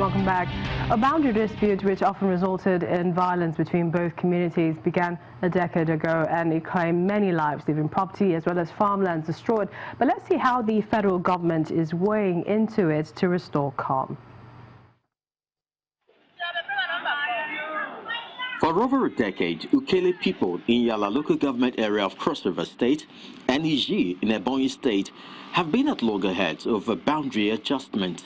Welcome back. A boundary dispute which often resulted in violence between both communities began a decade ago, and it claimed many lives, leaving property as well as farmlands destroyed. But let's see how the federal government is weighing into it to restore calm. For over a decade, Ukele people in Yala local government area of Cross River State and Iji in Ebonyi State have been at loggerheads over boundary adjustment.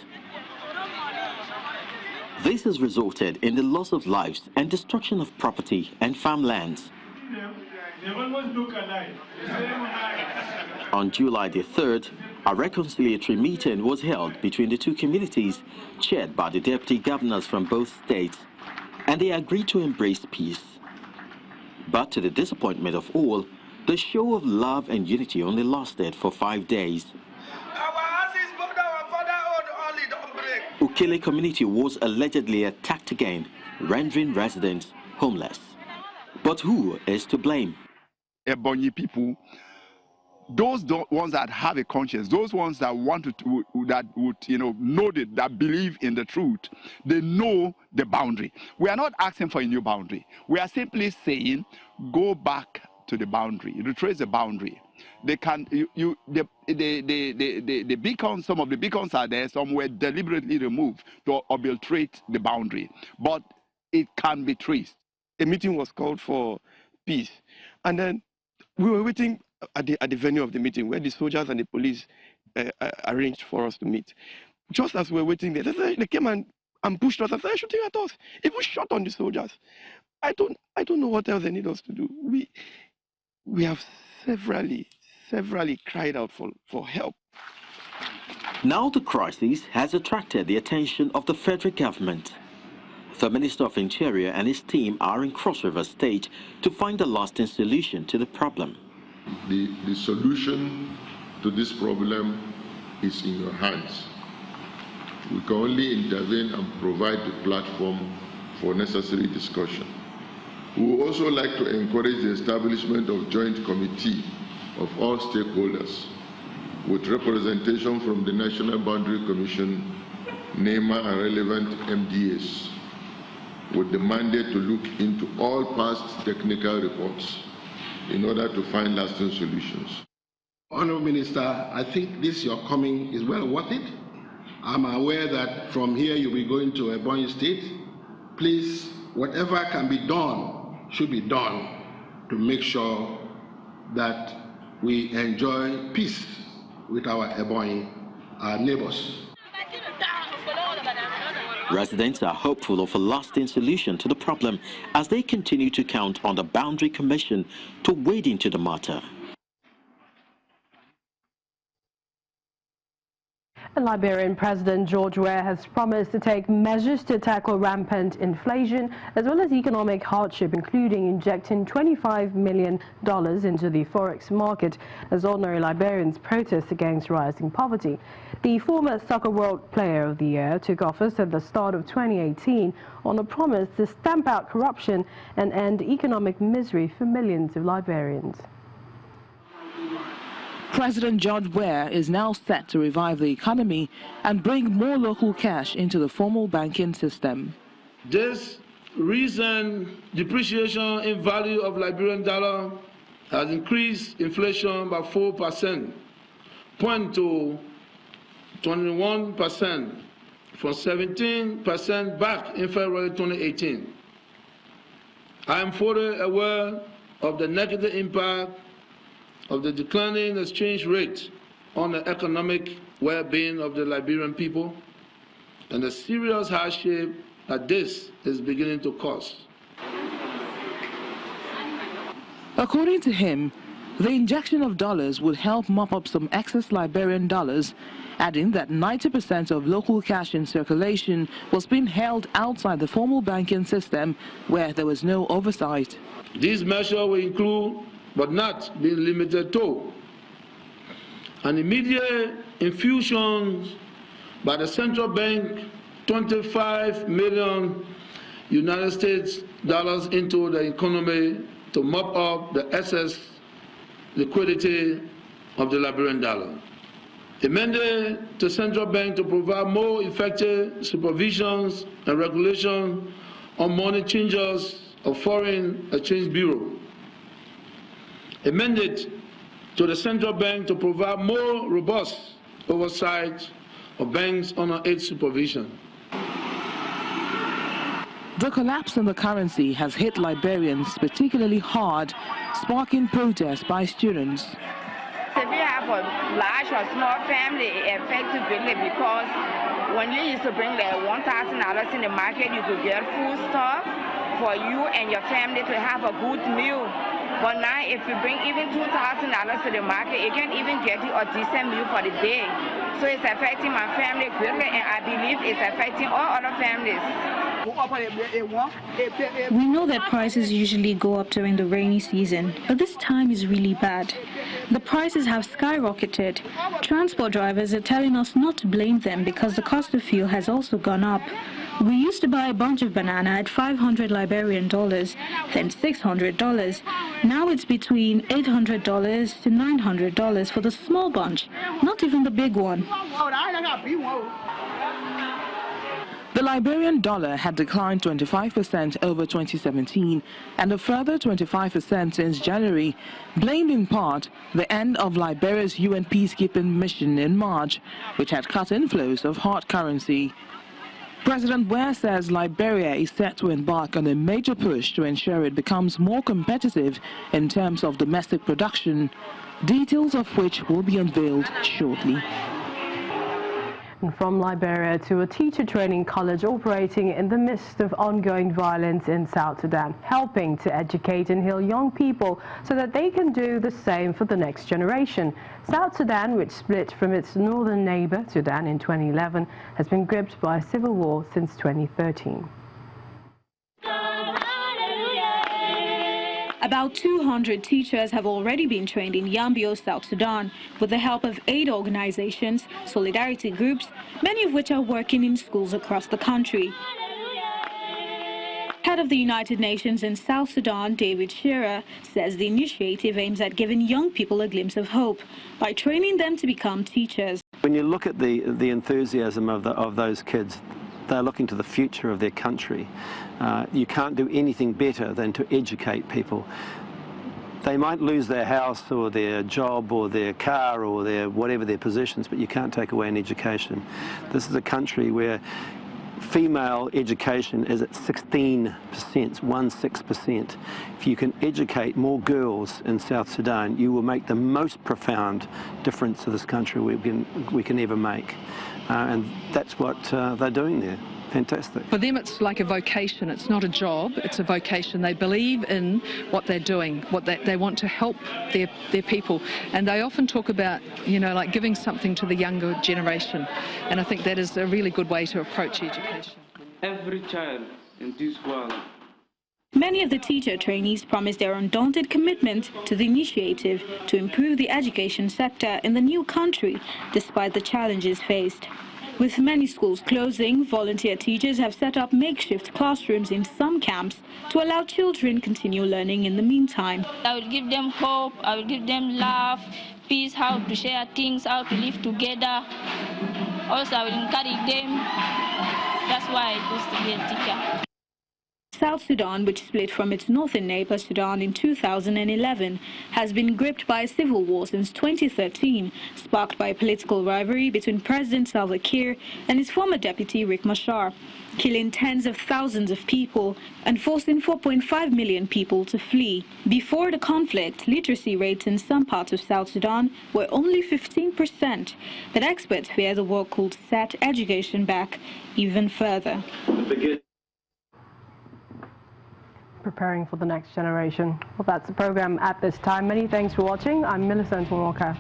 This has resulted in the loss of lives and destruction of property and farmlands. On July the 3rd, a reconciliatory meeting was held between the two communities, chaired by the deputy governors from both states, and they agreed to embrace peace. But to the disappointment of all, the show of love and unity only lasted for 5 days. Ukele community was allegedly attacked again, rendering residents homeless. But who is to blame? Ebonyi people, those ones that have a conscience, those ones that want to, that would, that believe in the truth, they know the boundary. We are not asking for a new boundary. We are simply saying, go back to the boundary, retrace the boundary. They can, the beacons, some of the beacons are there, some were deliberately removed to obliterate the boundary, but it can be traced. A meeting was called for peace, and then we were waiting at the venue of the meeting where the soldiers and the police arranged for us to meet. Just as we were waiting there, they came and pushed us and started shooting at us. Even shot on the soldiers. I don't know what else they need us to do. We have severally cried out for help. Now the crisis has attracted the attention of the federal government. The Minister of Interior and his team are in Cross River State to find a lasting solution to the problem. The solution to this problem is in your hands. We can only intervene and provide the platform for necessary discussion. We would also like to encourage the establishment of joint committee of all stakeholders with representation from the National Boundary Commission, NEMA and relevant MDAs, with the mandate to look into all past technical reports in order to find lasting solutions. Honourable Minister, I think this your coming is well worth it. I'm aware that from here you'll be going to Ebonyi State. Please, whatever can be done should be done to make sure that we enjoy peace with our Ebonyi, our neighbors. Residents are hopeful of a lasting solution to the problem as they continue to count on the Boundary Commission to wade into the matter. And Liberian President George Weah has promised to take measures to tackle rampant inflation as well as economic hardship, including injecting $25 million into the forex market as ordinary Liberians protest against rising poverty. The former Soccer World Player of the Year took office at the start of 2018 on a promise to stamp out corruption and end economic misery for millions of Liberians. President George Weah is now set to revive the economy and bring more local cash into the formal banking system. This recent depreciation in value of Liberian dollar has increased inflation by 4%, pointing to 21% from 17% back in February 2018. I am fully aware of the negative impact of the declining exchange rate on the economic well-being of the Liberian people and the serious hardship that this is beginning to cause. According to him, the injection of dollars would help mop up some excess Liberian dollars, adding that 90% of local cash in circulation was being held outside the formal banking system where there was no oversight. These measures will include, but not be limited to, an immediate infusion by the central bank, 25 million United States dollars into the economy to mop up the excess liquidity of the Liberian dollar. A mandate to central bank to provide more effective supervisions and regulation on money changers of foreign exchange bureau. A mandate to the central bank to provide more robust oversight of banks under its supervision. The collapse in the currency has hit Liberians particularly hard, sparking protests by students. If you have a large or small family, it affects you greatly because when you used to bring like $1,000 in the market, you could get food stuff for you and your family to have a good meal. But now if you bring even $2,000 to the market, you can't even get you a decent meal for the day. So it's affecting my family greatly, and I believe it's affecting all other families. We know that prices usually go up during the rainy season, but this time is really bad. The prices have skyrocketed. Transport drivers are telling us not to blame them because the cost of fuel has also gone up. We used to buy a bunch of banana at $500 Liberian dollars, then $600. Now it's between $800 to $900 for the small bunch, not even the big one. The Liberian dollar had declined 25% over 2017 and a further 25% since January, blamed in part the end of Liberia's UN peacekeeping mission in March, which had cut inflows of hard currency. President Ware says Liberia is set to embark on a major push to ensure it becomes more competitive in terms of domestic production, details of which will be unveiled shortly. And from Liberia to a teacher training college operating in the midst of ongoing violence in South Sudan, helping to educate and heal young people so that they can do the same for the next generation. South Sudan, which split from its northern neighbor Sudan in 2011, has been gripped by a civil war since 2013. About 200 teachers have already been trained in Yambio, South Sudan, with the help of aid organizations, solidarity groups, many of which are working in schools across the country. Head of the United Nations in South Sudan, David Shearer, says the initiative aims at giving young people a glimpse of hope by training them to become teachers. When you look at the enthusiasm of those kids, they're looking to the future of their country. You can't do anything better than to educate people. They might lose their house or their job or their car or their whatever their positions, but you can't take away an education. This is a country where female education is at 16%, 16%. If you can educate more girls in South Sudan, you will make the most profound difference to this country we can ever make. And that's what they're doing there. Fantastic. For them it's like a vocation, it's not a job, it's a vocation. They believe in what they're doing, what they want to help their people. And they often talk about, you know, like giving something to the younger generation. And I think that is a really good way to approach education. Every child in this world. Many of the teacher trainees promise their undaunted commitment to the initiative to improve the education sector in the new country, despite the challenges faced. With many schools closing, volunteer teachers have set up makeshift classrooms in some camps to allow children continue learning in the meantime. I will give them hope, I will give them love, peace, how to share things, how to live together. Also, I will encourage them. That's why I choose to be a teacher. South Sudan, which split from its northern neighbor Sudan in 2011, has been gripped by a civil war since 2013, sparked by a political rivalry between President Salva Kiir and his former deputy Riek Machar, killing tens of thousands of people and forcing 4.5 million people to flee. Before the conflict, literacy rates in some parts of South Sudan were only 15%, but experts fear the war could set education back even further. Preparing for the next generation. Well, that's the program at this time. Many thanks for watching. I'm Millicent Walker.